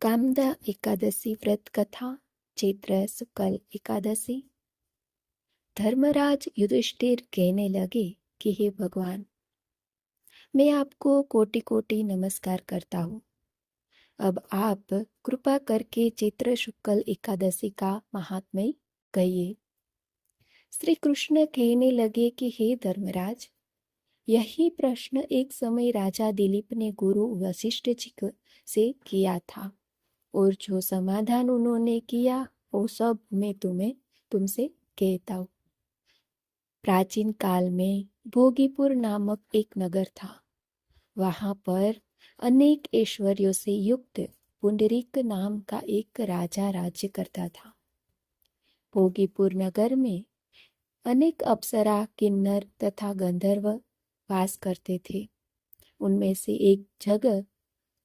कामदा एकादशी व्रत कथा चैत्र शुक्ल एकादशी। धर्मराज युधिष्ठिर कहने लगे कि हे भगवान, मैं आपको कोटि कोटि नमस्कार करता हूँ। अब आप कृपा करके चैत्र शुक्ल एकादशी का महात्म्य कहिए। श्री कृष्ण कहने लगे कि हे धर्मराज, यही प्रश्न एक समय राजा दिलीप ने गुरु वशिष्ठ जी से किया था, और जो समाधान उन्होंने किया वो सब मैं तुमसे कहता हूँ। प्राचीन काल में भोगीपुर नामक एक नगर था। वहां पर अनेक ऐश्वर्यों से युक्त पुंडरीक नाम का एक राजा राज्य करता था। भोगीपुर नगर में अनेक अप्सरा, किन्नर तथा गंधर्व वास करते थे। उनमें से एक जगह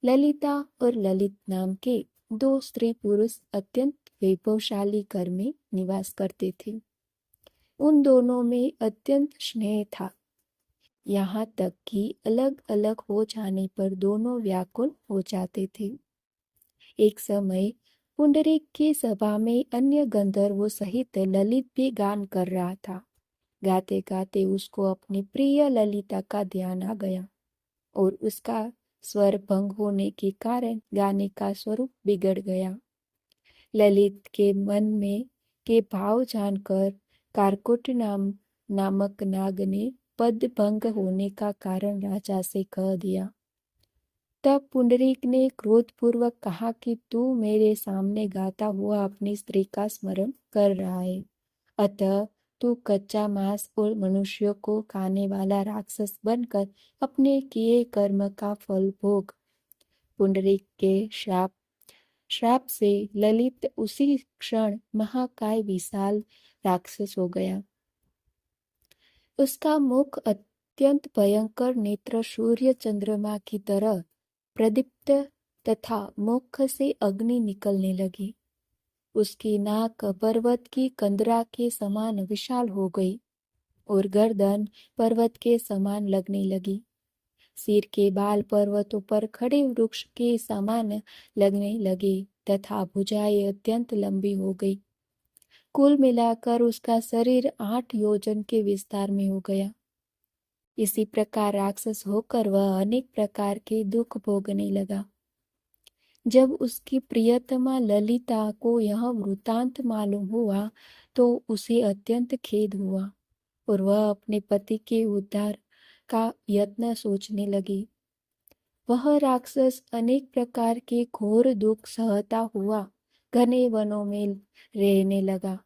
ललिता और ललित नाम के दो स्त्री पुरुष अत्यंत वैभवशाली घर में निवास करते थे। उन दोनों में अत्यंत स्नेह था, यहाँ तक कि अलग अलग हो जाने पर दोनों व्याकुल हो जाते थे। एक समय पुंडरीक की सभा में अन्य गंधर्वों सहित ललित भी गान कर रहा था। गाते गाते उसको अपनी प्रिय ललिता का ध्यान आ गया और उसका स्वर भंग होने के कारण गाने का स्वरूप बिगड़ गया। ललित के मन में के भाव जानकर कारकुट नामक नाग ने पद भंग होने का कारण राजा से कह दिया। तब पुंडरीक ने क्रोधपूर्वक कहा कि तू मेरे सामने गाता हुआ अपनी स्त्री का स्मरण कर रहा है, अतः तू कच्चा मांस और मनुष्यों को खाने वाला राक्षस बनकर अपने किए कर्म का फल भोग। पुंडरीक के श्राप से ललित उसी क्षण महाकाय विशाल राक्षस हो गया। उसका मुख अत्यंत भयंकर नेत्र सूर्य चंद्रमा की तरह प्रदीप्त तथा मुख से अग्नि निकलने लगी। उसकी नाक पर्वत की कंदरा के समान विशाल हो गई और गर्दन पर्वत के समान लगने लगी। सिर के बाल पर्वतों पर खड़े वृक्ष के समान लगने लगे तथा भुजाएं अत्यंत लंबी हो गई। कुल मिलाकर उसका शरीर 8 योजन के विस्तार में हो गया। इसी प्रकार राक्षस होकर वह अनेक प्रकार के दुख भोगने लगा। जब उसकी प्रियतमा ललिता को यह वृतांत मालूम हुआ तो उसे अत्यंत खेद हुआ और वह अपने पति के उद्धार का यत्न सोचने लगी। वह राक्षस अनेक प्रकार के घोर दुख सहता हुआ घने वनों में रहने लगा।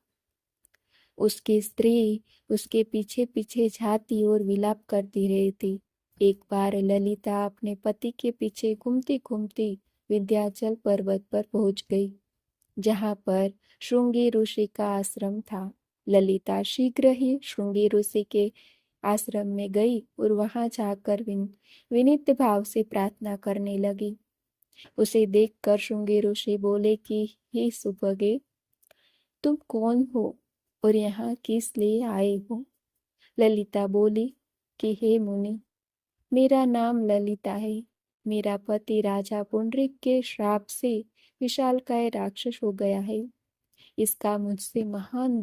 उसकी स्त्री उसके पीछे पीछे जाती और विलाप करती रहती। एक बार ललिता अपने पति के पीछे घूमती घूमती विंध्याचल पर्वत पर पहुंच गई, जहां पर श्रृंगी ऋषि का आश्रम था। ललिता शीघ्र ही श्रृंगी ऋषि के आश्रम में गई और वहां जाकर विनीत भाव से प्रार्थना करने लगी। उसे देखकर श्रृंगी ऋषि बोले कि हे सुभगे, तुम कौन हो और यहाँ किस लिए आए हो? ललिता बोली कि हे मुनि, मेरा नाम ललिता है। मेरा पति राजा पुंडरीक के श्राप से विशालकाय राक्षस हो गया है। इसका मुझको महान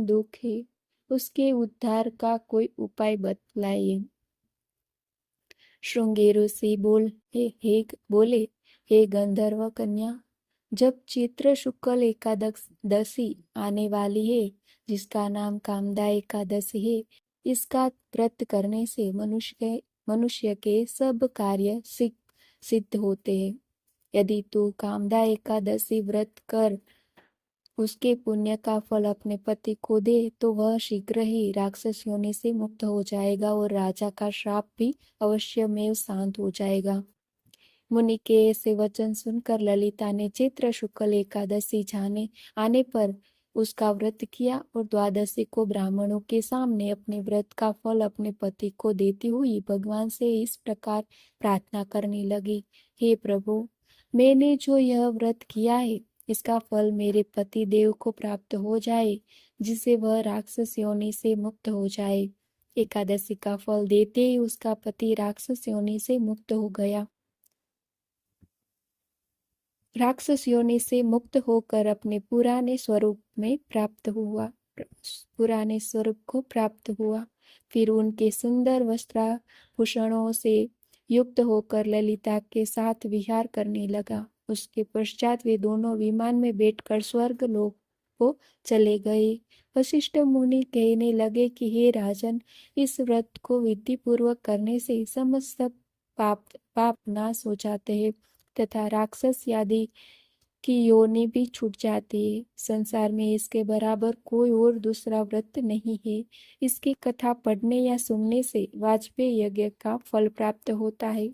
दुख है। उसके उद्धार का कोई उपाय बतलाइए। श्रृंगी ऋषि बोले, हे गंधर्व कन्या, जब चैत्र शुक्ल एकादशी आने वाली है, जिसका नाम कामदा एकादशी है, इसका व्रत करने से मनुष्य के सब कार्य सिद्ध होते हैं। यदि तू कामदा एकादशी व्रत कर उसके पुण्य का फल अपने पति को दे तो वह शीघ्र ही राक्षस योनि से मुक्त हो जाएगा और राजा का श्राप भी अवश्य में शांत हो जाएगा। मुनि के ऐसे वचन सुनकर ललिता ने चैत्र शुक्ल एकादशी आने पर उसका व्रत किया और द्वादशी को ब्राह्मणों के सामने अपने व्रत का फल अपने पति को देती हुई भगवान से इस प्रकार प्रार्थना करने लगी। हे प्रभु, मैंने जो यह व्रत किया है, इसका फल मेरे पति देव को प्राप्त हो जाए, जिससे वह राक्षस योनि से मुक्त हो जाए। एकादशी का फल देते ही उसका पति राक्षस योनि से मुक्त हो गया। राक्षस योनि से मुक्त होकर अपने पुराने स्वरूप में प्राप्त हुआ, पुराने स्वरूप को प्राप्त हुआ। फिर उनके सुंदर वस्त्राभूषणों से युक्त होकर ललिता के साथ विहार करने लगा। उसके पश्चात वे दोनों विमान में बैठकर स्वर्ग लोक को चले गए। वशिष्ठ मुनि कहने लगे कि हे राजन, इस व्रत को विधि पूर्वक करने से समस्त पाप पाप नाश हो जाते हैं तथा राक्षस आदि की योनि भी छूट जाती है। संसार में इसके बराबर कोई और दूसरा व्रत नहीं है। इसकी कथा पढ़ने या सुनने से वाजपेयी यज्ञ का फल प्राप्त होता है।